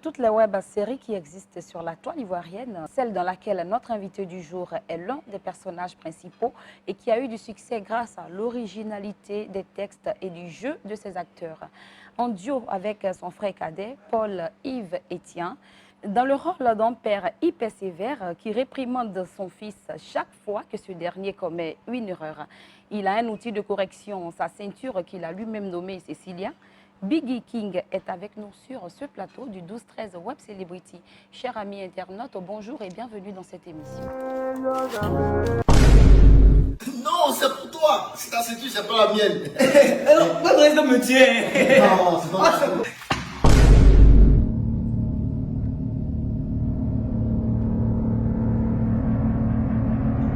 toutes les web-séries qui existent sur la toile ivoirienne, celle dans laquelle notre invité du jour est l'un des personnages principaux et qui a eu du succès grâce à l'originalité des textes et du jeu de ses acteurs. En duo avec son frère cadet, Paul-Yves Etienne, dans le rôle d'un père hyper sévère qui réprimande son fils chaque fois que ce dernier commet une erreur. Il a un outil de correction, sa ceinture qu'il a lui-même nommée Cécilia. Biggie King est avec nous sur ce plateau du 12-13 Web Celebrity. Chers amis internautes, bonjour et bienvenue dans cette émission. Non, c'est pour toi. C'est ta ceinture, c'est pas la mienne. Alors, pas de raison me tient. Non, c'est pas ça.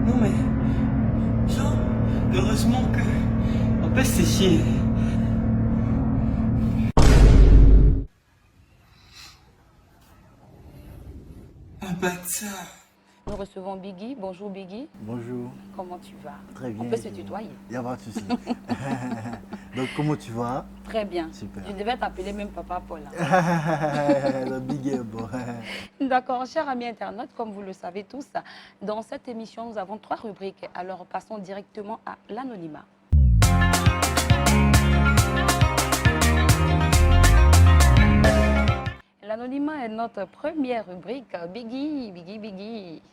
Non mais, genre, heureusement que on peut sécher. Un bâtard. Nous recevons Biggie. Bonjour Biggie. Bonjour, Comment tu vas? très bien. On peut se tutoyer. Il n'y a pas de souci. Donc, comment tu vas? Très bien. Super. Je devais t'appeler même Papa Paul. Le big est bon. D'accord, chers amis internautes, comme vous le savez tous, dans cette émission, nous avons 3 rubriques. Alors, passons directement à l'anonymat. L'anonymat est notre première rubrique. Biggie,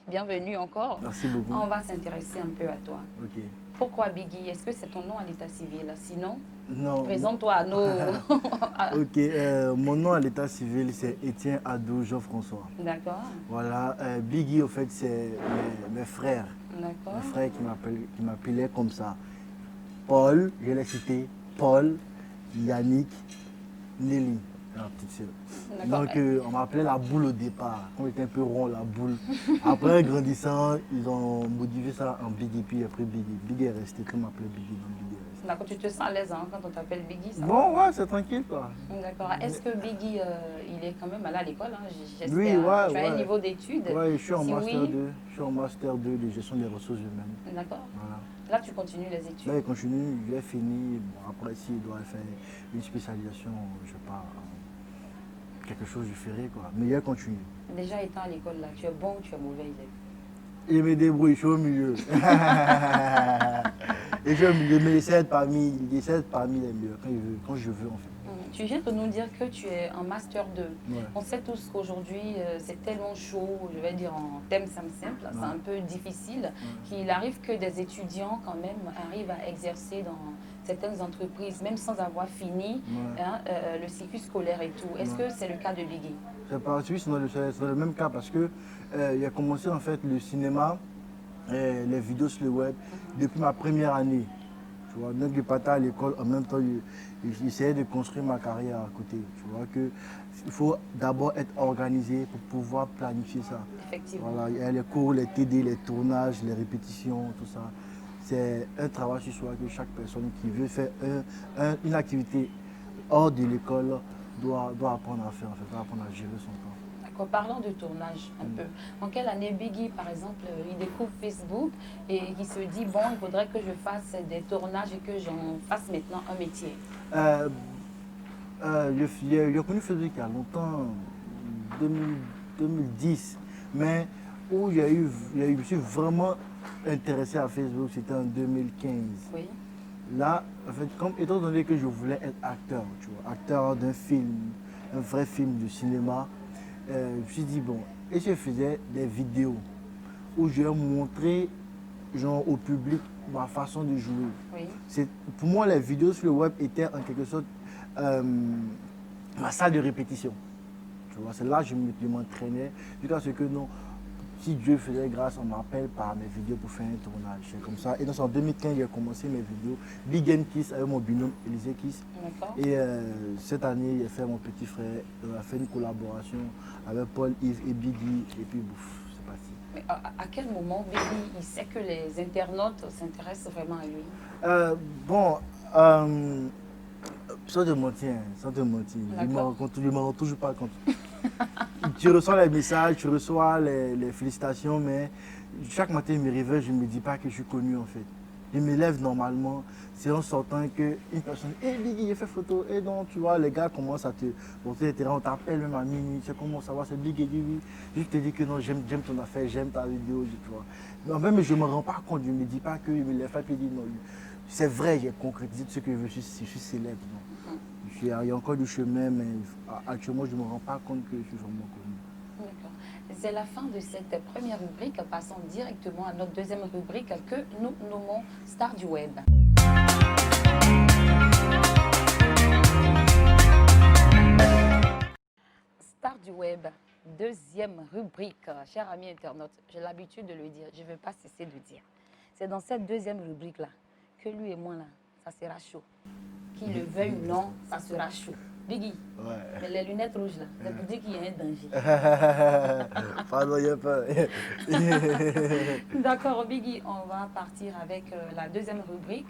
bienvenue encore. Merci beaucoup. On va s'intéresser un peu à toi. Ok. Pourquoi Biggie? Est-ce que c'est ton nom à l'état civil? Sinon, Non. présente-toi à nos... Ok, mon nom à l'état civil, c'est Étienne Adou Jean-François. D'accord, Voilà, Biggie, au fait, c'est mes frères. d'accord. Mes frères qui m'appelaient comme ça. Paul, je l'ai cité, Paul, Yannick, Nelly, la petite sœur. D'accord. Donc, on m'appelait la boule au départ. On était un peu rond, la boule. Après, grandissant, ils ont modifié ça en Biggie, puis après Biggie. Biggie est resté, comme on m'appelait Biggie, donc Biggie est resté. D'accord, tu te sens à l'aise hein, quand on t'appelle Biggie, ça va? Bon, ouais, c'est tranquille, quoi. D'accord. Est-ce que Biggie, il est quand même allé à l'école hein? J'espère. Oui, ouais, Tu as un ouais. niveau d'études? Ouais, je suis en Si master oui, 2. Je suis en master 2 de gestion des ressources humaines. D'accord. Voilà. Là, tu continues les études. Là, il continue, il est fini. Bon, après, s'il doit faire une spécialisation, je sais pas, quelque chose, je ferai, quoi. Mais il continue. Déjà étant à l'école, là, tu es bon ou tu es mauvais élève? Il me débrouille, je suis au milieu. Et je suis au milieu, mais j'essaie d'être parmi les meilleurs quand je veux, en fait. Tu viens de nous dire que tu es en Master 2. Ouais. On sait tous qu'aujourd'hui, c'est tellement chaud, je vais dire en thème simple, c'est un peu difficile, qu'il arrive que des étudiants, quand même, arrivent à exercer dans certaines entreprises, même sans avoir fini hein, le cycle scolaire et tout. Est-ce que c'est le cas de Biggie? C'est pas c'est dans le même cas parce que il a commencé en fait le cinéma, les vidéos sur le web depuis ma première année. Tu vois, donc je partais à l'école en même temps, j'essayais de construire ma carrière à côté. Tu vois que il faut d'abord être organisé pour pouvoir planifier ça. Effectivement. Voilà, il y a les cours, les TD, les tournages, les répétitions, tout ça. C'est un travail sur soi que chaque personne qui veut faire une activité hors de l'école doit apprendre à faire, en fait, doit apprendre à gérer son temps. D'accord, parlons de tournage un peu. En quelle année Biggie, par exemple, il découvre Facebook et il se dit, bon, il faudrait que je fasse des tournages et que j'en fasse maintenant un métier? J'ai connu Facebook il y a longtemps, 2010, mais où je me suis vraiment intéressé à Facebook, c'était en 2015. Oui. Là, en fait, étant donné que je voulais être acteur, tu vois, acteur d'un film, un vrai film de cinéma, je me suis dit, bon, et je faisais des vidéos où je montrais genre, au public ma façon de jouer. Oui. Pour moi, les vidéos sur le web étaient en quelque sorte ma salle de répétition. Tu vois, c'est là que je m'entraînais, jusqu'à ce que non, si Dieu faisait grâce, on m'appelle par mes vidéos pour faire un tournage. C'est comme ça. Et donc en 2015, j'ai commencé mes vidéos Big and Kiss avec mon binôme Élisée Kiss. Et cette année, j'ai fait mon petit frère, on a fait une collaboration avec Paul, Yves et Biggie. Et puis, bouf, c'est parti. Mais à quel moment Biggie, il sait que les internautes s'intéressent vraiment à lui? Sans te mentir, je ne me rends toujours pas compte. Tu reçois les messages, tu reçois les félicitations, mais chaque matin, il me réveille, je ne me dis pas que je suis connu en fait. je me lève normalement, c'est en sortant qu'une personne, hé Biggie, j'ai fait photo, et donc tu vois, les gars commencent à te montrer les terrains, on t'appelle même à minuit, tu sais comment ça va, c'est Biggie, oui. Je te dis que non, j'aime ton affaire, j'aime ta vidéo, tu vois. Mais même je ne me rends pas compte, je ne me dis pas que je me lève pas et dis non, c'est vrai, j'ai concrétisé tout ce que je veux, je suis célèbre. Non. Il y a encore du chemin, mais actuellement, je ne me rends pas compte que je suis vraiment connu. D'accord. C'est la fin de cette première rubrique. Passons directement à notre deuxième rubrique que nous nommons Star du Web. Star du Web, deuxième rubrique. Chers amis internautes, j'ai l'habitude de le dire, je ne vais pas cesser de dire. C'est dans cette deuxième rubrique-là que lui et moi, là, ça sera chaud. Qu'il le veuille ou non, ça sera chaud. Biggie, Ouais. mais les lunettes rouges là, ça veut dire qu'il y a un danger. Pardon, il n'y a pas. D'accord, Biggie, on va partir avec la deuxième rubrique.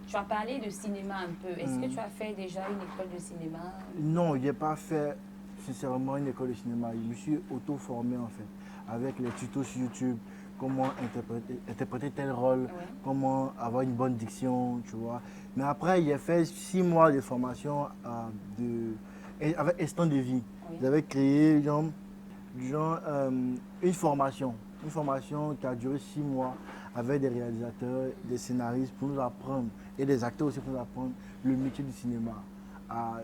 Tu as parlé de cinéma un peu. Est-ce que tu as fait déjà une école de cinéma? Non, je n'ai pas fait sincèrement une école de cinéma. Je me suis auto-formé en fait, avec les tutos sur YouTube, comment interpréter tel rôle, comment avoir une bonne diction, tu vois. Mais après, j'ai fait 6 mois de formation avec Instant de vie. J'avais créé une formation qui a duré 6 mois avec des réalisateurs, des scénaristes pour nous apprendre, et des acteurs aussi pour nous apprendre le métier du cinéma.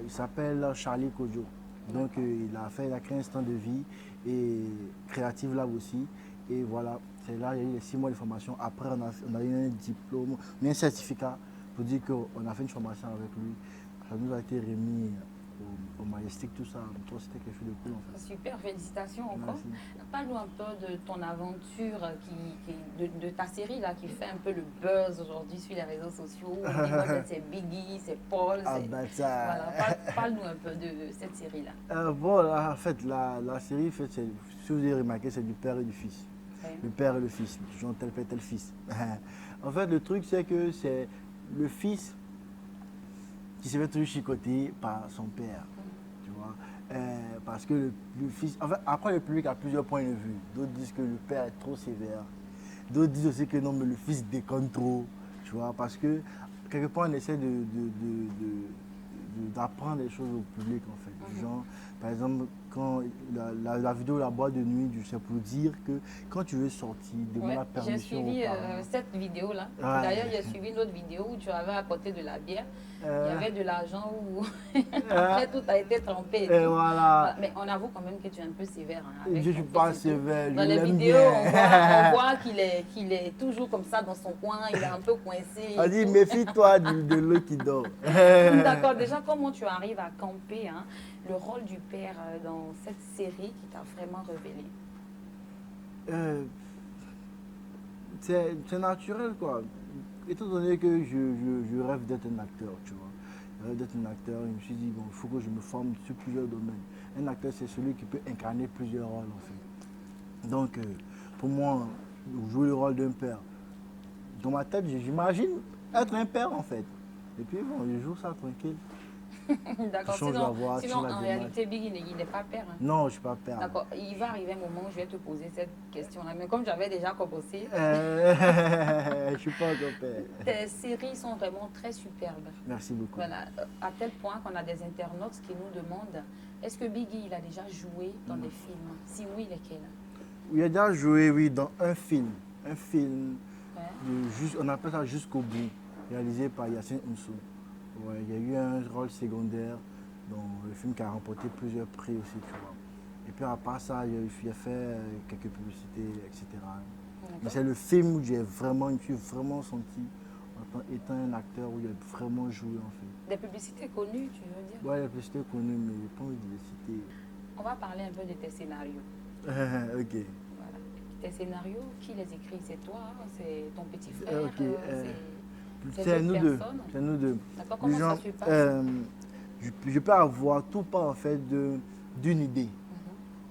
Il s'appelle Charlie Kojo. Donc il a créé Instant de vie et Creative Lab aussi. Et voilà, c'est là il y a eu les 6 mois de formation. Après, on a eu un diplôme, un certificat pour dire qu'on a fait une formation avec lui. Ça nous a été remis au Majestic, tout ça. Donc, c'était quelque chose de cool en fait. Super, félicitations encore. Merci. Parle-nous un peu de ton aventure, de ta série là, qui fait un peu le buzz aujourd'hui sur les réseaux sociaux. On dit ouais, c'est Biggie, c'est Paul. Ah bah ça. Voilà. Parle-nous un peu de cette série-là. Bon, là, en fait, la série, en fait, si vous avez remarqué, c'est du père et du fils. Le père et le fils, genre tel père, tel fils. En fait, le truc, c'est que c'est le fils qui se fait toujours chicoter par son père, tu vois. Parce que le fils, en fait, après le public a plusieurs points de vue. D'autres disent que le père est trop sévère. D'autres disent aussi que non, mais le fils déconne trop, tu vois. Parce que quelque part, on essaie d'apprendre des choses au public, en fait. Genre, par exemple, quand la vidéo La boîte de nuit, c'est pour dire que quand tu veux sortir, demande la permission. J'ai suivi cette vidéo-là. Ouais. D'ailleurs, j'ai suivi une autre vidéo où tu avais apporté de la bière. Il y avait de l'argent où après tout a été trempé. Et voilà. Mais on avoue quand même que tu es un peu sévère. Hein, Je ne suis pas sévère, je dans les l'aime vidéos, bien. on voit qu'il est toujours comme ça dans son coin, il est un peu coincé. On dit, méfie-toi de l'eau qui dort. D'accord, déjà, comment tu arrives à camper le rôle du père dans cette série qui t'a vraiment révélé? C'est naturel, quoi. Étant donné que je rêve d'être un acteur, tu vois. Je rêve d'être un acteur, je me suis dit, bon, il faut que je me forme sur plusieurs domaines. Un acteur, c'est celui qui peut incarner plusieurs rôles, en fait. Donc, pour moi, jouer le rôle d'un père, dans ma tête, j'imagine être un père, en fait. Et puis, bon, je joue ça tranquille. D'accord, sinon en réalité, Biggie, il n'est pas père. Hein. Non, je ne suis pas père. D'accord, il va arriver un moment où je vais te poser cette question-là. Mais comme j'avais déjà commencé, je ne suis pas encore père. tes séries sont vraiment très superbes. Merci beaucoup. Voilà, à tel point qu'on a des internautes qui nous demandent est-ce que Biggie, il a déjà joué dans des films? Si oui, lesquels? Il a déjà joué, oui, dans un film. Un film, Ouais. on appelle ça Jusqu'au bout, réalisé par Yacine Ounsou. Ouais, il y a eu un rôle secondaire dans le film qui a remporté plusieurs prix aussi, tu vois. Et puis à part ça, il a fait quelques publicités, etc. Mais c'est le film où je me suis vraiment senti en étant un acteur où j'ai vraiment joué en fait. Des publicités connues, tu veux dire? Ouais, les publicités connues, mais je n'ai pas envie de les citer. On va parler un peu de tes scénarios. Ok. Voilà. Tes scénarios, qui les écrit? C'est toi? C'est ton petit frère? Ok. C'est nous deux. personnes? C'est nous deux. D'accord, comment ça se passe? Je peux avoir tout part en fait d'une idée,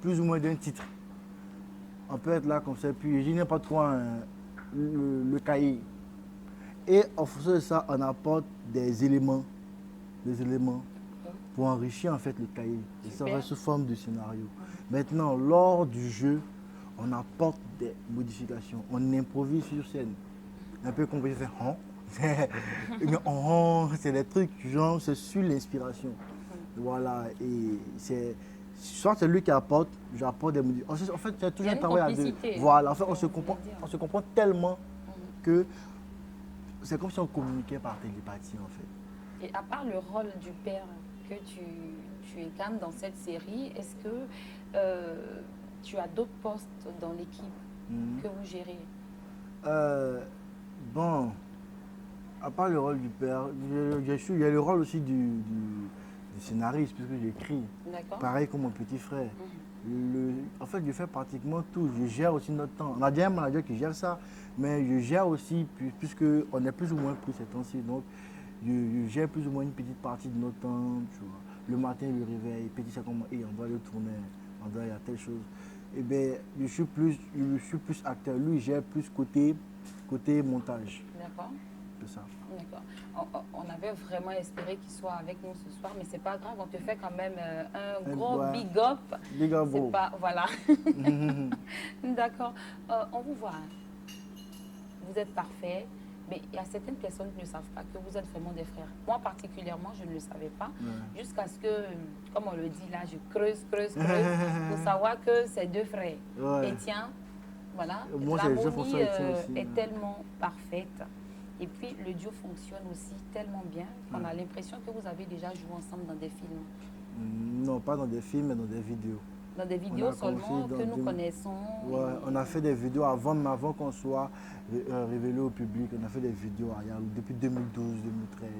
plus ou moins d'un titre. On peut être là comme ça, puis je dis n'importe quoi, le cahier. Et en fonction de ça, on apporte des éléments pour enrichir en fait le cahier. Et ça va sous forme de scénario. Maintenant, lors du jeu, on apporte des modifications. On improvise sur scène. Un peu comme je fais c'est des trucs, genre, c'est sur l'inspiration. Voilà, et soit c'est lui qui apporte, j'apporte des modifications. En fait, c'est toujours un travail à deux. complicité. Voilà, en fait, on Dire. se comprend tellement que c'est comme si on communiquait par télépathie, en fait. Et à part le rôle du père que tu incarnes dans cette série, est-ce que tu as d'autres postes dans l'équipe que vous gérez? Bon, à part le rôle du père, il y a le rôle aussi du scénariste, puisque j'écris. D'accord. Pareil comme mon petit frère. En fait, je fais pratiquement tout. Je gère aussi notre temps. On a déjà un manager qui gère ça, mais je gère aussi, puisqu'on est plus ou moins pris ces temps-ci. Donc, je gère plus ou moins une petite partie de notre temps. Tu vois. Le matin, le réveil, petit, c'est comme, on doit le tourner, il y a telle chose. Eh bien, je suis plus acteur. Lui, il gère plus côté montage. D'accord. C'est ça. D'accord. On avait vraiment espéré qu'il soit avec nous ce soir, mais c'est pas grave. On te fait quand même un gros ouais. big up. Big up, C'est bro. pas, voilà. D'accord. On vous voit. Vous êtes parfait, mais il y a certaines personnes qui ne savent pas que vous êtes vraiment des frères. Moi particulièrement, je ne le savais pas, jusqu'à ce que, comme on le dit là, je creuse pour savoir que c'est deux frères. Ouais. Et tiens, voilà, Moi, c'est l'harmonie pour ça que c'est aussi, est tellement parfaite. Et puis, le duo fonctionne aussi tellement bien qu'on a l'impression que vous avez déjà joué ensemble dans des films. Non, pas dans des films, mais dans des vidéos. Dans des vidéos seulement que nous connaissons. Ouais, on a fait des vidéos avant qu'on soit révélé au public. On a fait des vidéos depuis 2012, 2013.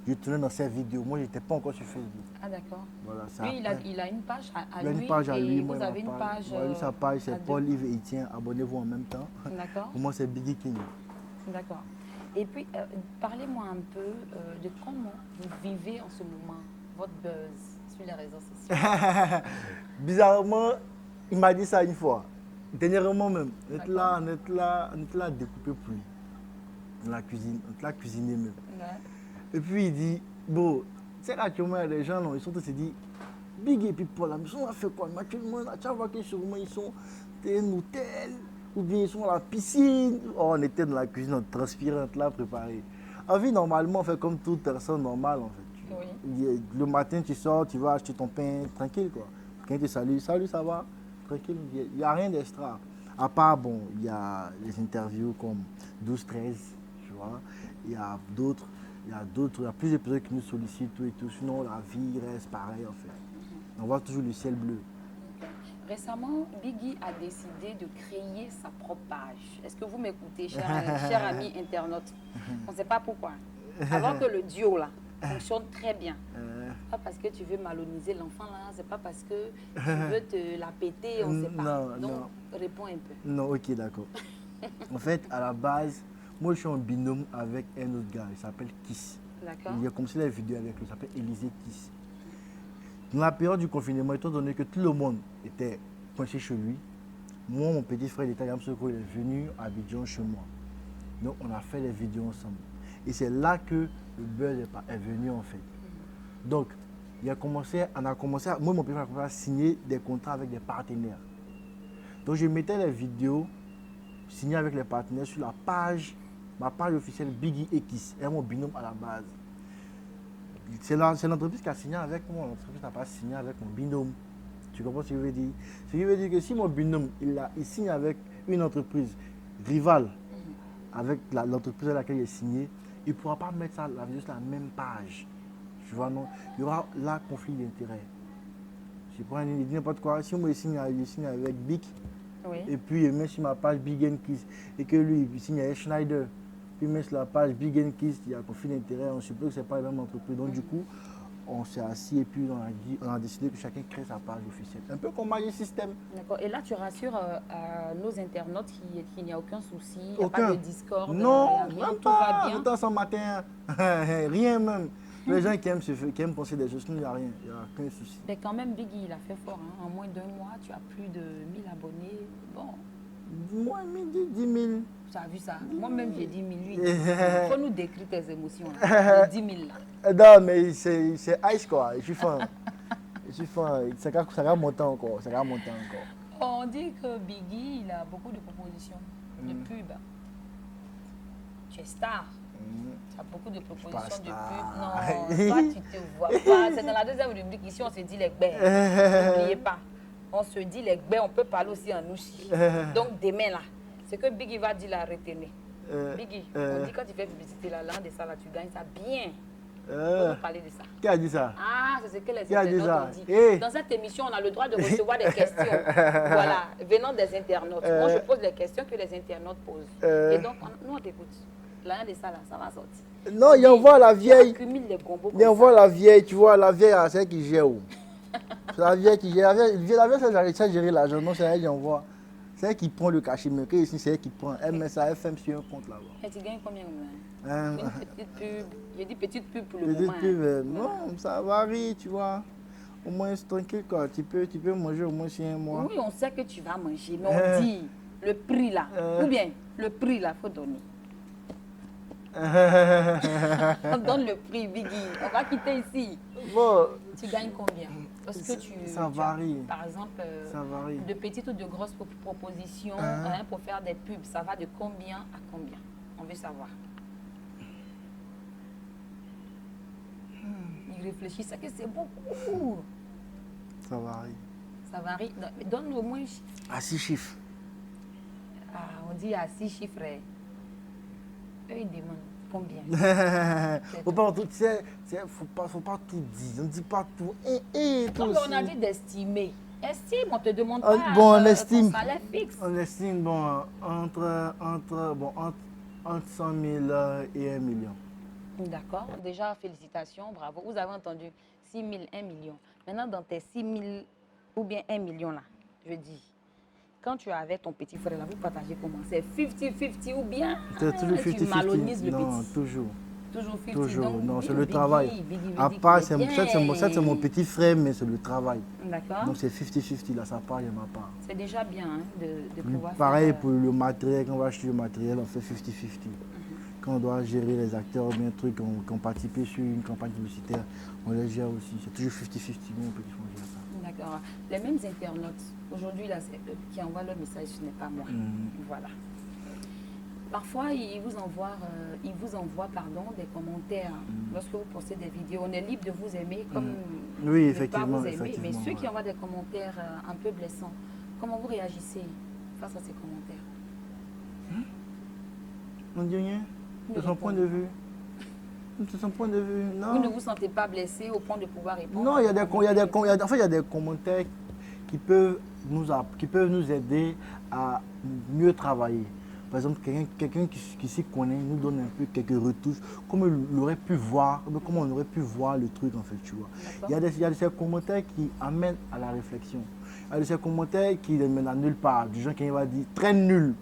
Je tournais dans ces vidéos. Moi, je n'étais pas encore sur Facebook. Ah, d'accord. Voilà, Lui, il a une page à il a lui. une page à lui, et moi, vous avez une page. Ouais, lui, sa page, à c'est deux. Paul Yves Etienne. Abonnez-vous en même temps. D'accord. Pour moi, c'est Biggie King. D'accord. Et puis, parlez-moi un peu de comment vous vivez en ce moment votre buzz sur les réseaux sociaux. Bizarrement, il m'a dit ça une fois. Dernièrement même. On est là à découper pour lui. Dans la cuisine. On est là à cuisiner même. Ouais. Et puis il dit, bon, tu sais là, tu vois, les gens, là, ils sont tous se dit, Big et puis Paul, ils sont à faire quoi? Actuellement, tu vois que sûrement ils sont dans un hôtel, ou bien ils sont à la piscine. Oh, on était dans la cuisine, on transpirait, on là, préparé. En vie, normalement, on fait comme toute personne normale, en fait. Oui. Le matin, tu sors, tu vas acheter ton pain, tranquille, quoi. Quand tu salut, ça va? Tranquille, il n'y a rien d'extra. À part, bon, il y a les interviews comme 12-13, tu vois. Il y a d'autres. Il y a plusieurs personnes qui nous sollicitent tout et tout. Sinon, la vie reste pareille en fait. On voit toujours le ciel bleu. Récemment, Biggie a décidé de créer sa propre page. Est-ce que vous m'écoutez, cher ami internaute? On ne sait pas pourquoi. Alors que le duo là fonctionne très bien. Pas parce que tu veux maloniser l'enfant là, c'est pas parce que tu veux te la péter, on ne sait pas. Non, Donc, non. réponds un peu. Non, ok, d'accord. En fait, à la base, moi je suis en binôme avec un autre gars, il s'appelle Kiss. D'accord. Il a commencé la vidéo avec lui, il s'appelle Élisée Kiss. Dans la période du confinement, étant donné que tout le monde était coincé chez lui, moi, mon petit frère, il était à Yamsoko, il est venu à Abidjan chez moi. Donc on a fait les vidéos ensemble. Et c'est là que le buzz est venu en fait. Donc, moi, mon petit frère a commencé à signer des contrats avec des partenaires. Donc je mettais les vidéos signées avec les partenaires sur la page, ma page officielle Biggie et Kiss, et mon binôme à la base. C'est l'entreprise qui a signé avec moi, l'entreprise n'a pas signé avec mon binôme. Tu comprends ce que je veux dire? Ce qui veut dire que si mon binôme il signe avec une entreprise rivale, avec l'entreprise à laquelle il est signé, il ne pourra pas mettre la vidéo sur la même page. Tu vois, non? Il y aura là conflit d'intérêts. Je prends n'importe quoi. Si moi je signe avec Big, Oui. et puis il met sur ma page Big and Kiss, et que lui il signe avec Schneider, puis il met sur la page Big and Kiss, il y a conflit d'intérêts, on suppose que ce n'est pas la même entreprise. Donc du coup, on s'est assis et puis on a décidé que chacun crée sa page officielle. Un peu comme Magic System. D'accord. Et là, tu rassures à nos internautes qu'il n'y a aucun souci, il n'y a pas de discorde, Non, rien, même tout va pas. bien. Attends, ce matin, rien même. Les gens qui aiment penser des choses, il n'y a rien, il n'y a aucun souci. Mais quand même, Biggie, il a fait fort. Hein. En moins d'1 mois, tu as plus de 1000 abonnés. Bon, Moi, 10 000. tu as vu ça. Moi-même, j'ai 10 000. Lui, il faut nous décrire tes émotions. Là. Les 10 000 là. Non, mais c'est ice quoi. Je suis fan. Je suis fan. Ça va monter encore. Ça va monter encore. On dit que Biggie, il a beaucoup de propositions de pub. Tu es star. Tu as beaucoup de propositions de star. pub. Non, toi, tu te vois pas. C'est dans la deuxième rubrique. Ici, on se dit les baies. N'oubliez pas. On se dit les baies, on peut parler aussi en ouchi. Donc, demain, là, ce que Biggie va dire, là, retenez. Biggie, on dit quand tu fais publicité, là, l'un de ça, là, tu gagnes ça bien. On peut nous parler de ça. Qui a dit ça? Ah, c'est ce que les Qui a dit internautes ça? ont dit. Hey. Dans cette émission, on a le droit de recevoir des questions. Voilà, venant des internautes. Moi, je pose les questions que les internautes posent. Et donc, nous, on t'écoute. L'un de ça, là, ça va sortir. Non, il envoie la vieille. Accumule les gombos Il envoie la vieille, tu vois, la vieille, c'est elle qui gère. C'est la vieille qui gère. La vieille, c'est gérer l'argent. Non, c'est elle qui envoie. C'est elle qui prend le cachet, mais que ici, c'est elle qui prend. Elle met ça, elle fait sur un compte là-bas. Et tu gagnes combien là? Une petite pub. J'ai dit petite pub pour le Petite moment. pub, Hein. non, ça varie, tu vois. Au moins, c'est tranquille, quoi. Tu peux manger au moins sur un mois. Oui, on sait que tu vas manger, mais on dit le prix là. Ou bien, le prix là, il faut donner. On donne le prix, Biggie. On va quitter ici. Bon, Tu gagnes combien? Parce que ça varie. Par exemple, Ça varie. de petites ou de grosses propositions hein, pour faire des pubs, ça va de combien à combien? On veut savoir. Il réfléchit, ça que c'est beaucoup. Ça varie. Ça varie. Donne au moins. À 6 chiffres. Ah, on dit à 6 chiffres. Eux, ils demandent combien? Faut pas tout, faut pas tout dire. On ne dit pas tout. Comme on a dit d'estimer. Estime, on ne te demande Ah, pas bon, on estime. ton salaire fixe. On estime bon, entre 100 000 et 1 million. D'accord. Déjà, félicitations, bravo. Vous avez entendu 6 000, 1 million. Maintenant, dans tes 6 000 ou bien 1 million, là, je dis, quand tu avais ton petit frère, là, vous partagez comment? C'est 50-50 ou bien C'est toujours tu 50-50. malonises le Non, petit? toujours. Toujours 50. Toujours. Donc, Non, Biggie, c'est le travail. Biggie À dit part, qu'il est ça, c'est mon petit frère, mais c'est le travail. D'accord. Donc c'est 50-50, là, ça part, il y en a pas. C'est déjà bien hein, de pouvoir Pareil faire... pour le matériel, quand on va acheter le matériel, on fait 50-50. Quand on doit gérer les acteurs ou bien un truc, qui ont participé sur une campagne publicitaire, on les gère aussi. C'est toujours 50-50, mon petit frère gère ça. D'accord. Les mêmes internautes, aujourd'hui, là, c'est eux qui envoient le message, ce n'est pas moi. Voilà. Parfois, ils vous envoient, des commentaires. Lorsque vous postez des vidéos, on est libre de vous aimer comme Oui, de effectivement, pas vous aimer. effectivement, Mais ceux ouais. qui envoient des commentaires un peu blessants, comment vous réagissez face à ces commentaires? On ne dit rien. De son point de vue. De son point de vue, non. Vous ne vous sentez pas blessé au point de pouvoir répondre? Non, il y a des commentaires qui peuvent nous aider à mieux travailler. Par exemple, quelqu'un qui s'y connaît nous donne un peu quelques retouches, comme on aurait pu voir le truc en fait, tu vois. Il y a ces commentaires qui amènent à la réflexion. Il y a ces commentaires qui ne mènent à nulle part. Du genre qui va dire très nul.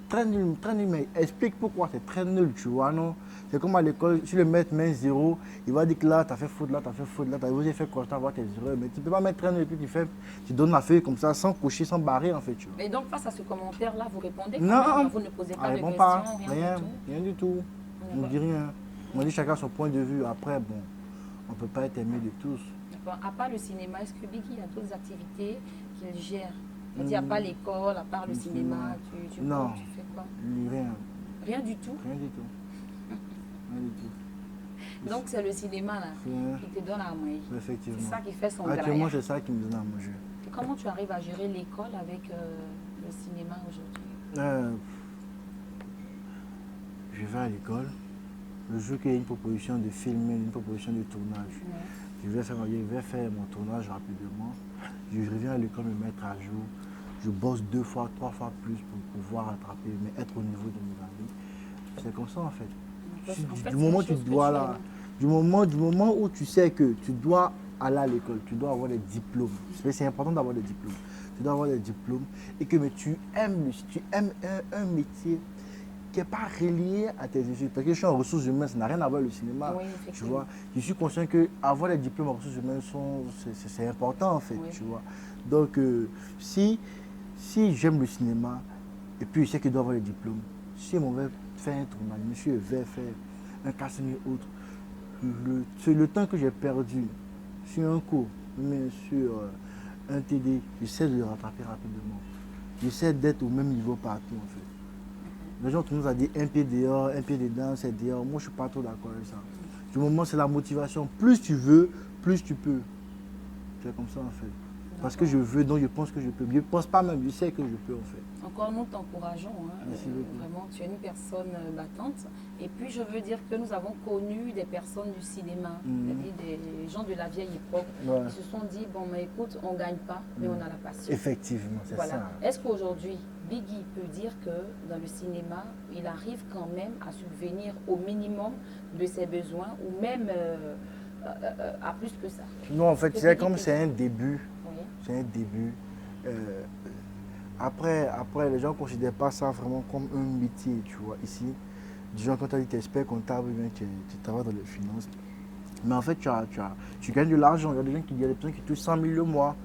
Très nul, mais explique pourquoi c'est très nul, tu vois, non? C'est comme à l'école, si le maître met 0, il va dire que là, tu as fait faute, là, tu as fait faute, là, tu as osé faire constat, avoir tes erreurs. Mais tu ne peux pas mettre très nul et puis tu donnes la feuille comme ça, sans cocher, sans barrer, en fait, tu vois. Et donc, face à ce commentaire-là, vous répondez Non, quand même, vous ne posez pas de répond questions, pas, rien du tout. rien du tout. On ne dit rien. On dit chacun son point de vue. Après, bon, on ne peut pas être aimé de tous. D'accord. À part le cinéma, est-ce que Biggie a d'autres activités qu'il gère? C'est-à-dire, à part l'école, à part le cinéma, tu Non. fais quoi? Rien. Rien du tout. Rien du tout. Rien du tout. Donc, c'est le cinéma là, Rien. qui te donne à manger. Effectivement. C'est ça qui fait son Actuellement, graille. c'est ça qui me donne à manger. Et comment tu arrives à gérer l'école avec le cinéma aujourd'hui? Je vais à l'école. Le jour qu'il y a une proposition de filmer, une proposition de tournage, je vais faire mon tournage rapidement. Je reviens à l'école me mettre à jour. Je bosse 2 fois, 3 fois plus pour pouvoir rattraper, mais être au niveau de mes amis. C'est comme ça en fait. Du moment où tu dois là, du moment où tu sais que tu dois aller à l'école, tu dois avoir des diplômes. C'est important d'avoir des diplômes. Tu dois avoir des diplômes et que mais tu aimes un métier qui n'est pas relié à tes études. Parce que je suis en ressources humaines, ça n'a rien à voir avec le cinéma. Oui, tu vois. Je suis conscient qu'avoir des diplômes en ressources humaines, c'est important en fait. Oui. Tu vois. Donc, si j'aime le cinéma, et puis je sais qu'il doit avoir des diplômes, si on va faire un tournage, monsieur va faire un casting et autre, le temps que j'ai perdu sur un cours, mais sur un TD, j'essaie de le rattraper rapidement. J'essaie d'être au même niveau partout en fait. Les gens nous ont dit un pied dehors, un pied dedans, c'est dehors. Moi, je ne suis pas trop d'accord avec ça. Du moment, c'est la motivation. Plus tu veux, plus tu peux. C'est comme ça, en fait. Parce que je veux, donc je pense que je peux. Je ne pense pas même, je sais que je peux, en fait. Encore nous t'encourageons. Hein. Merci beaucoup. Vraiment, tu es une personne battante. Et puis, je veux dire que nous avons connu des personnes du cinéma, c'est-à-dire des gens de la vieille époque, qui se sont dit, bon, mais écoute, on ne gagne pas, mais on a la passion. Effectivement, c'est ça. Est-ce qu'aujourd'hui, Biggie peut dire que dans le cinéma, il arrive quand même à subvenir au minimum de ses besoins ou même à plus que ça? Non, en fait, c'est comme c'est un début. Oui. C'est un début. Après, les gens ne considèrent pas ça vraiment comme un métier, tu vois. Ici, des gens, quand tu as dit tu es expert comptable, tu travailles dans les finances. Mais en fait, tu gagnes de l'argent. Il y a des gens qui touchent 100 000 le mois.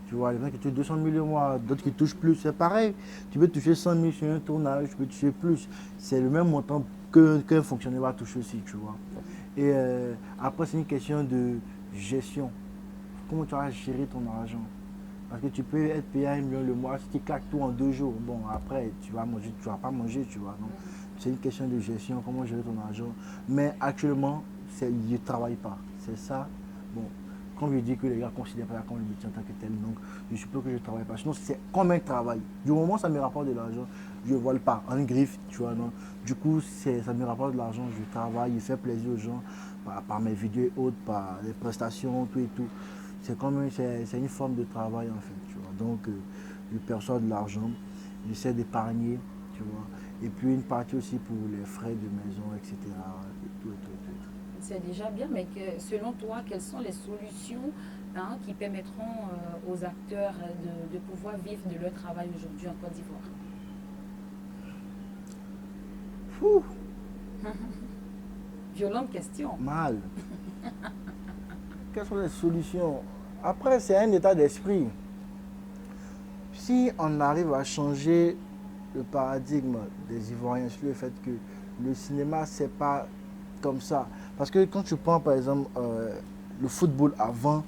Tu vois, il y en a qui touchent 200 000 le mois, d'autres qui touchent plus. C'est pareil. Tu peux toucher 100 000 sur un tournage, tu peux toucher plus. C'est le même montant qu'un fonctionnaire va toucher aussi, tu vois. Et après, c'est une question de gestion. Comment tu vas gérer ton argent? Parce que tu peux être payé à 1 million le mois, si tu claques tout en 2 jours, bon, après, tu vas manger, tu vas pas manger, tu vois. C'est une question de gestion, comment gérer ton argent. Mais actuellement, je ne travaille pas. C'est ça. Bon, comme je dis que les gars ne considèrent pas ça comme le métier en tant que tel, donc je suppose que je ne travaille pas. Sinon, c'est comme un travail. Du moment où ça me rapporte de l'argent, je ne vole pas en griffe, tu vois. Non. Du coup, ça me rapporte de l'argent, je travaille, je fais plaisir aux gens par mes vidéos et autres, par les prestations, tout et tout. C'est une forme de travail en fait, tu vois. Donc, je perçois de l'argent, j'essaie d'épargner, tu vois. Et puis une partie aussi pour les frais de maison, etc. Et tout. C'est déjà bien, mais selon toi, quelles sont les solutions qui permettront aux acteurs de pouvoir vivre de leur travail aujourd'hui en Côte d'Ivoire? Violente question. Mal. Quelles sont les solutions? Après, c'est un état d'esprit. Si on arrive à changer le paradigme des Ivoiriens sur le fait que le cinéma, c'est pas comme ça. Parce que quand tu prends, par exemple, le football avant,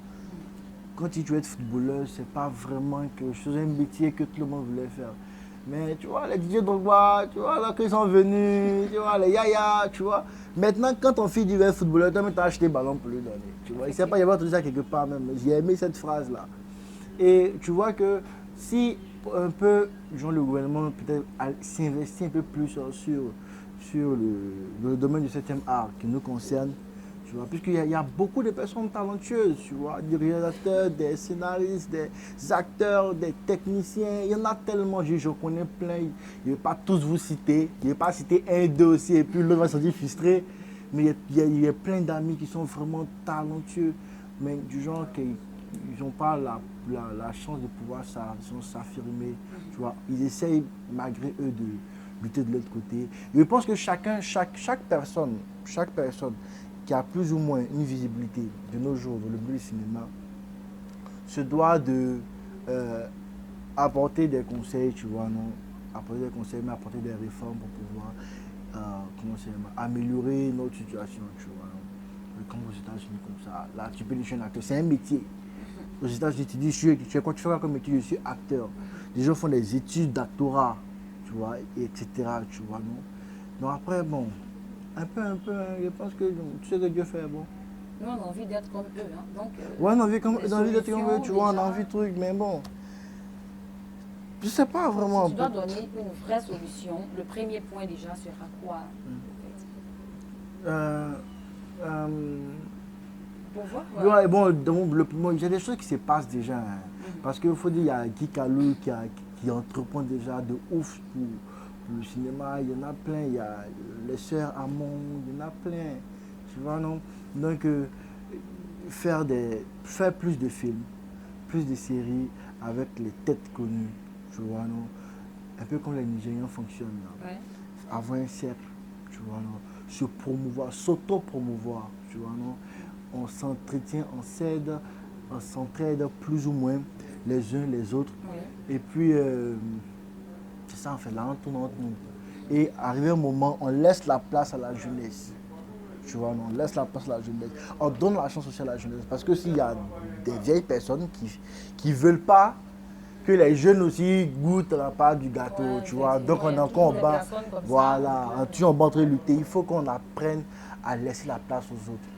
quand tu jouais de footballeur, c'est pas vraiment quelque chose, un métier que tout le monde voulait faire. Mais tu vois, les DJ Drogba, tu vois, là, qu'ils sont venus, tu vois, les Yaya, tu vois. Maintenant, quand ton fils dit vers footballeur, toi, tu as acheté le ballon pour lui donner. Tu vois, il ne sait pas, il va entendu ça quelque part même. J'ai aimé cette phrase-là. Et tu vois que si un peu, genre, le gouvernement peut-être s'investit un peu plus sur le domaine du 7e art qui nous concerne, tu vois, puisqu'il y a beaucoup de personnes talentueuses, tu vois, des réalisateurs, des scénaristes, des acteurs, des techniciens, il y en a tellement, je connais plein, je ne vais pas tous vous citer, je ne vais pas citer un, deux aussi, et puis l'autre va se sentir frustré, mais il y a plein d'amis qui sont vraiment talentueux, mais du genre qu'ils n'ont pas la chance de pouvoir s'affirmer, tu vois, ils essayent malgré eux de lutter de l'autre côté. Et je pense que chaque personne qui a plus ou moins une visibilité de nos jours dans le milieu du cinéma se doit de apporter des conseils, tu vois, non, apporter des conseils, mais apporter des réformes pour pouvoir améliorer notre situation, tu vois, non. Comme aux États-Unis, comme ça, là, tu peux dire que je suis un acteur, c'est un métier. Aux États-Unis, tu dis, tu fais quoi comme métier? Je suis acteur. Les gens font des études d'actorat, tu vois, etc., tu vois, non. Donc après, bon, un peu, hein, je pense que tu sais que Dieu fait, bon. Nous, on a envie d'être comme eux, hein. Donc, ouais, on a envie d'être comme eux, tu vois, on a envie de trucs, mais bon. Je sais pas vraiment. Si tu dois donner une vraie solution, le premier point déjà sera quoi? Pour voir. Ouais, bon, il y a des choses qui se passent déjà. Hein. Parce qu'il faut dire, il y a Guy Kalou qui entreprend déjà de ouf pour le cinéma. Il y en a plein. Il y a les sœurs Hamon, il y en a plein. Tu vois, non? Donc, faire plus de films, plus de séries avec les têtes connues. Tu vois, non? Un peu comme les Nigériens fonctionnent. Là. Ouais. Avant un siècle, tu vois, non? Se promouvoir, s'auto-promouvoir, tu vois, non? On s'entretient, on s'entraide plus ou moins les uns les autres. Oui. Et puis, c'est ça, en fait, là, on tourne entre nous. Et arrivé un moment, on laisse la place à la jeunesse. Tu vois, non, on laisse la place à la jeunesse. On donne la chance aussi à la jeunesse. Parce que s'il y a des vieilles personnes qui ne veulent pas que les jeunes aussi goûtent la part du gâteau, Ouais, tu vois. Donc on est effectivement, encore en il y a bas. toujours des personnes comme ça. Voilà, Ouais. toujours en bas en train de lutter. Il faut qu'on apprenne à laisser la place aux autres.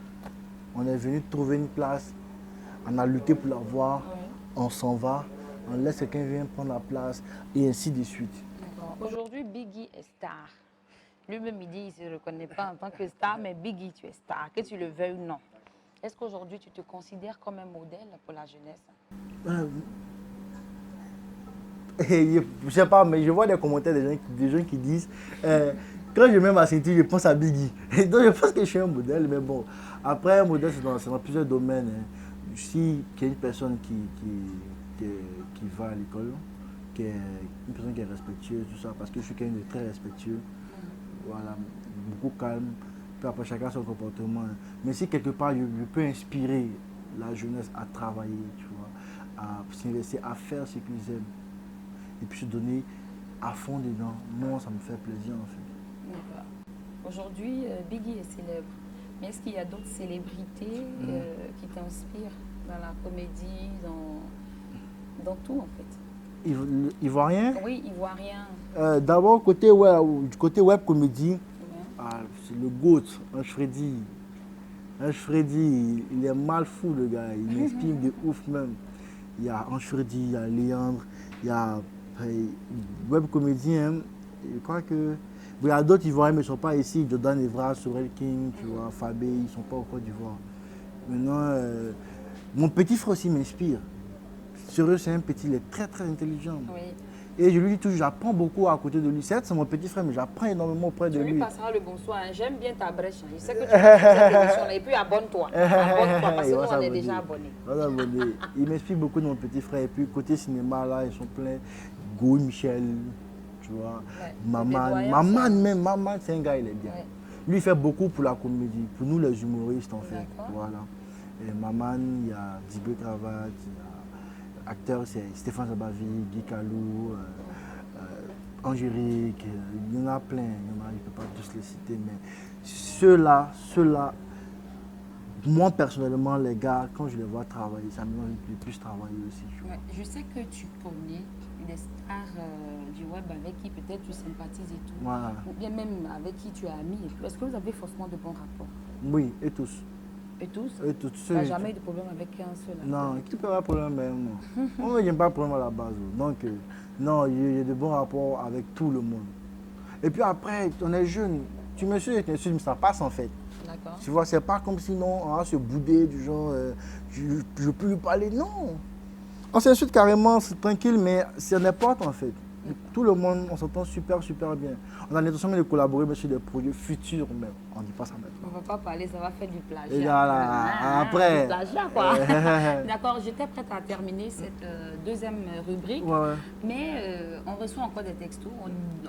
On est venu trouver une place, on a lutté pour l'avoir, on s'en va, on laisse quelqu'un venir prendre la place et ainsi de suite. D'accord. Aujourd'hui, Biggie est star. Lui-même, il dit qu'il ne se reconnaît pas en tant que star, mais Biggie, tu es star, que tu le veuilles ou non. Est-ce qu'aujourd'hui, tu te considères comme un modèle pour la jeunesse? Et je sais pas, mais je vois des commentaires des gens qui disent quand je mets ma ceinture, je pense à Biggie. Et donc je pense que je suis un modèle, mais bon. Après, un modèle, c'est dans plusieurs domaines. Hein. Si qu'il y a une personne qui va à l'école, une personne qui est respectueuse, tout ça, parce que je suis quelqu'un de très respectueux, voilà, beaucoup calme. Puis après, chacun son comportement. Hein. Mais si quelque part, je peux inspirer la jeunesse à travailler, tu vois, à s'investir, à faire ce qu'ils aiment, et puis se donner à fond dedans. Moi, ça me fait plaisir en fait. D'accord. Aujourd'hui, Biggie est célèbre. Mais est-ce qu'il y a d'autres célébrités qui t'inspirent dans la comédie, dans tout en fait? Ivoirien. Oui, ivoirien. D'abord, côté web comédie, c'est le GOAT, Ange Freddy. Ange Freddy, il est mal fou le gars, il m'inspire de ouf même. Il y a Ange Freddy, il y a Léandre, il y a web comédien, je crois que. Il y a d'autres Ivoiriens, mais ils ne sont pas ici. Jordan Evra, Sorel King, tu vois, Fabé, ils ne sont pas au Côte d'Ivoire. Maintenant, mon petit frère aussi m'inspire. Sérieux, c'est un petit, il est très très intelligent. Oui. Et je lui dis toujours, j'apprends beaucoup à côté de lui. Certes, c'est mon petit frère, mais j'apprends énormément auprès de Tu lui lui. passeras le bonsoir. Hein. J'aime bien ta brèche. Hein. Je sais que tu fais cette émission-là. Et puis abonne-toi. Abonne-toi parce que nous, on est déjà abonnés. Il m'inspire beaucoup de mon petit frère. Et puis côté cinéma, là, ils sont pleins. Gouy Michel, tu vois. Ouais, Maman, c'est un gars, il est bien. Ouais. Lui, il fait beaucoup pour la comédie, pour nous les humoristes, en fait. D'accord. Voilà. Et Maman, il y a Dibé Cravate, il y a acteur, c'est Stéphane Zabavi, Guy Kalou, Angélique, il y en a plein, je ne peux pas tous les citer, mais ceux-là, moi personnellement, les gars, quand je les vois travailler, ça me donne de plus travailler aussi. Tu vois. Ouais. Je sais que tu connais des stars du web avec qui peut-être tu sympathises et tout. Voilà. Ou bien même avec qui tu es ami et tout. Est-ce que vous avez forcément de bons rapports? Oui, et tous. Et tous? Et tous. Tu n'as jamais eu de problème avec un seul? Non, qui peut avoir problème avec moi? Moi, j'aime pas de problème à la base. Donc, non, il y a de bons rapports avec tout le monde. Et puis après, on est jeune. Tu me suis, mais ça passe en fait. D'accord. Tu vois, c'est pas comme si non, on va se bouder du genre, je peux lui parler. Non. On s'insulte carrément, c'est tranquille, mais c'est n'importe en fait. Tout le monde, on s'entend super bien. On a l'intention de collaborer mais sur des projets futurs même. On ne dit pas ça maintenant. On ne va pas parler, ça va faire du plagiat. Et voilà, après. Du plagiat, quoi. D'accord, j'étais prête à terminer cette deuxième rubrique. Ouais. Mais on reçoit encore des textos.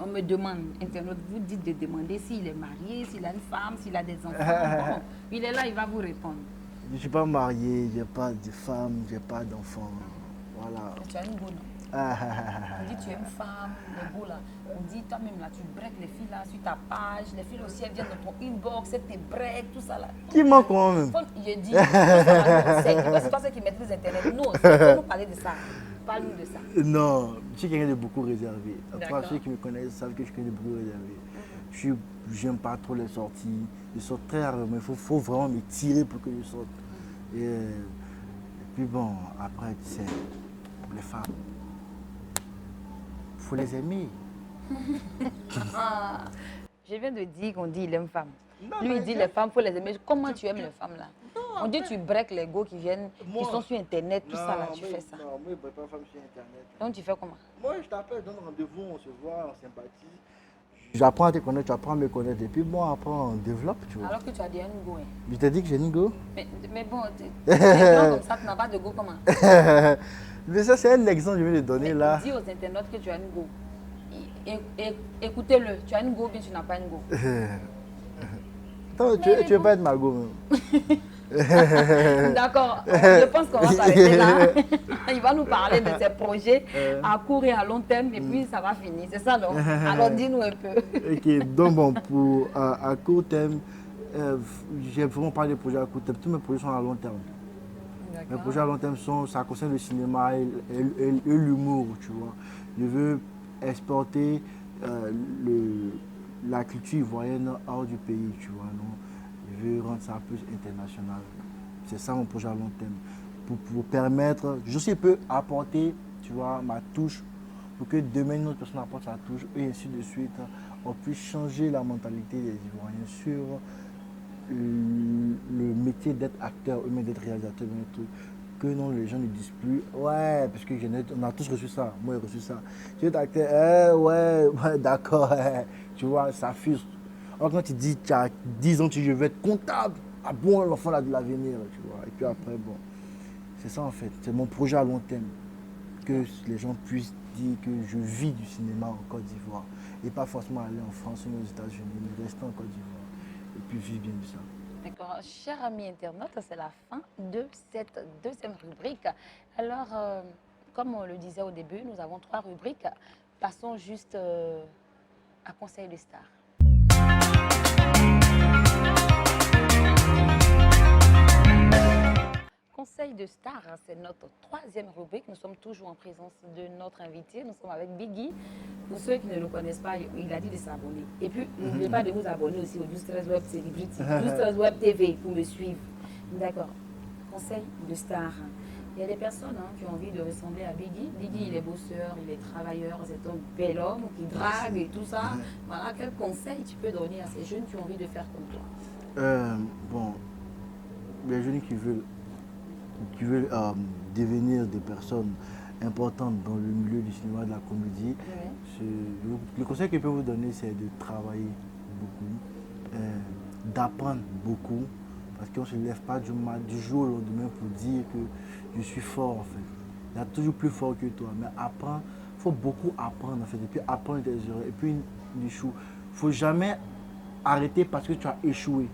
On me demande, internaute, vous dites de demander s'il est marié, s'il a une femme, s'il a des enfants. Bon, il est là, il va vous répondre. Je ne suis pas marié, je n'ai pas de femme, je n'ai pas d'enfant. Voilà. Tu as une go, non? On dit tu es une femme, le go là. On dit toi-même là, tu breaks les filles là sur ta page. Les filles aussi elles viennent dans ton inbox, elles te break, tout ça là. Qui ment quand même? Je dis, c'est toi qui maîtrise Internet. Nous, on nous parler de ça. Parle-nous de ça. Non, je suis quelqu'un de beaucoup réservé. En tout cas, D'accord. ceux qui me connaissent savent que je suis quelqu'un de beaucoup réservé. J'aime pas trop les sorties. Je sors très rarement. Il faut vraiment me tirer pour que je sorte. Et puis bon, après, tu sais, pour les femmes, il faut les aimer. Je viens de dire qu'on dit il aime femme. Lui, il dit les femmes, il faut les aimer. Comment tu aimes les femmes là? On dit tu breaks les go qui viennent, qui sont sur Internet, tout ça là, tu fais ça. Non, moi, je ne break pas femme sur Internet. Donc tu fais comment? Moi, je t'appelle, je donne rendez-vous, on se voit, on sympathise. J'apprends à te connaître, tu apprends à me connaître. Et puis bon, après, on développe, tu vois. Alors que tu as dit un go. Hein. Je t'ai dit que j'ai une go. Mais bon, tu es comme ça, tu n'as pas de go comment? Mais ça, c'est un exemple que je vais te donner là. Dis aux internautes que tu as une go. Écoutez-le, tu as une go, bien tu n'as pas une go. Attends, tu veux pas être ma go même. D'accord, je pense qu'on va s'arrêter là. Il va nous parler de ses projets à court et à long terme et puis ça va finir, c'est ça non? Alors dis-nous un peu. Ok, donc bon, à court terme, j'ai vraiment pas de projets à court terme, tous mes projets sont à long terme. Mes projets à long terme ça concerne le cinéma et l'humour, tu vois. Je veux exporter la culture ivoirienne hors du pays, tu vois. Non? Je veux rendre ça plus international. C'est ça mon projet à long terme. Pour permettre, je sais, peux apporter, tu vois, ma touche, pour que demain une autre personne apporte sa touche, et ainsi de suite. On puisse changer la mentalité des Ivoiriens sur le métier d'être acteur, ou même d'être réalisateur, un truc. Que non, les gens ne disent plus, ouais, parce que on a tous reçu ça, moi j'ai reçu ça. Tu es acteur, ouais, d'accord, tu vois, ça fuse. Alors quand tu dis, tu as 10 ans, je veux être comptable, ah bon, l'enfant là de l'avenir, tu vois. Et puis après, bon, c'est ça en fait, c'est mon projet à long terme. Que les gens puissent dire que je vis du cinéma en Côte d'Ivoire. Et pas forcément aller en France ou aux États-Unis, mais rester en Côte d'Ivoire. Et puis vivre bien de ça. D'accord. Chers amis internautes, c'est la fin de cette deuxième rubrique. Alors, comme on le disait au début, nous avons 3 rubriques. Passons juste à Conseil des stars. Conseil de star, c'est notre 3e rubrique. Nous sommes toujours en présence de notre invité. Nous sommes avec Biggie. Pour ceux qui ne le connaissent pas, il a dit de s'abonner. Et puis, n'oubliez pas de vous abonner aussi au 12-13 Web Celebrity, 12-13 Web TV pour me suivre. D'accord. Conseil de star. Il y a des personnes qui ont envie de ressembler à Biggie. Biggie, il est bosseur, il est travailleur, c'est un bel homme qui drague et tout ça. Voilà, quel conseil tu peux donner à ces jeunes qui ont envie de faire comme toi? Bon, les jeunes qui veulent devenir des personnes importantes dans le milieu du cinéma, de la comédie, le conseil que je peux vous donner, c'est de travailler beaucoup, d'apprendre beaucoup, parce qu'on ne se lève pas du jour au lendemain pour dire que je suis fort en fait. Il y a toujours plus fort que toi, mais apprendre, il faut beaucoup apprendre en fait, et puis apprendre des erreurs, et puis il ne faut jamais arrêter parce que tu as échoué.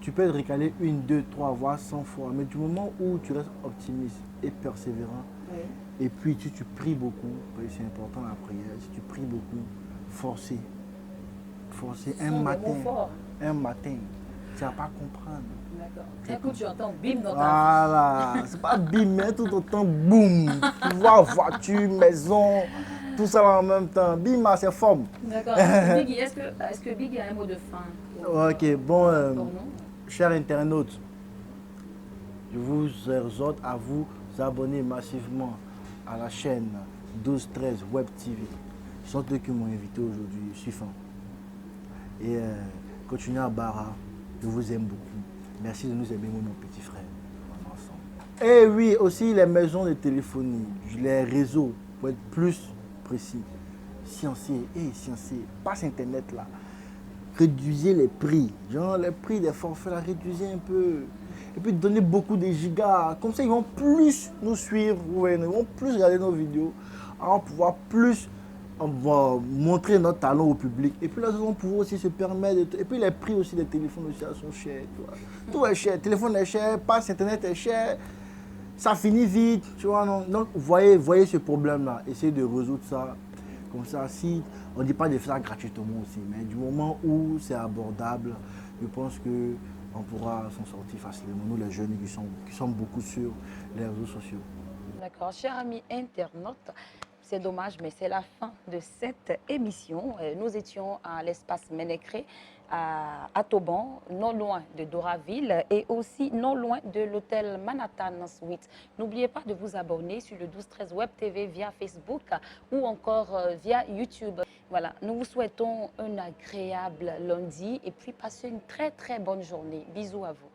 Tu peux être recalé 1, 2, 3, voire 100 fois, mais du moment où tu restes optimiste et persévérant, et puis tu pries beaucoup, c'est important la prière, si tu pries beaucoup, forcer un matin, tu ne vas pas comprendre. D'accord. D'un coup, tu entends bim dans ta Voilà, c'est pas bim, mais tout autant boum. Tu vois voiture, maison, tout ça en même temps. Bim, c'est forme. D'accord. Biggie, est-ce que Biggie a un mot de fin Ok, bon, pour nous? chers internautes, je vous exhorte à vous abonner massivement à la chaîne 12-13 Web TV. Ce sont eux qui m'ont invité aujourd'hui, je suis fan. Et continuez à Barra, je vous aime beaucoup. Merci de nous aimer, mon petit frère. Et oui, aussi les maisons de téléphonie, les réseaux, pour être plus précis. Sciencier, Sciencier, passe Internet là. Réduisez les prix. Genre les prix des forfaits, là, réduisez un peu. Et puis donnez beaucoup de gigas. Comme ça, ils vont plus nous suivre, ils vont plus regarder nos vidéos. On va pouvoir plus montrer notre talent au public. Et puis là, ils vont pouvoir aussi se permettre. Et puis les prix aussi des téléphones aussi sont chers. Tu vois. Tout est cher. Le téléphone est cher, passe Internet est cher. Ça finit vite. Tu vois, non? Donc, voyez ce problème-là. Essayez de résoudre ça. Comme ça, si on ne dit pas de faire ça gratuitement aussi, mais du moment où c'est abordable, je pense qu'on pourra s'en sortir facilement. Nous, les jeunes qui sont beaucoup sur les réseaux sociaux. D'accord. Chers amis internautes, c'est dommage, mais c'est la fin de cette émission. Nous étions à l'espace Ménécré, à Toban, non loin de Doraville et aussi non loin de l'hôtel Manhattan Suite. N'oubliez pas de vous abonner sur le 12-13 Web TV via Facebook ou encore via YouTube. Voilà, nous vous souhaitons un agréable lundi et puis passez une très très bonne journée. Bisous à vous.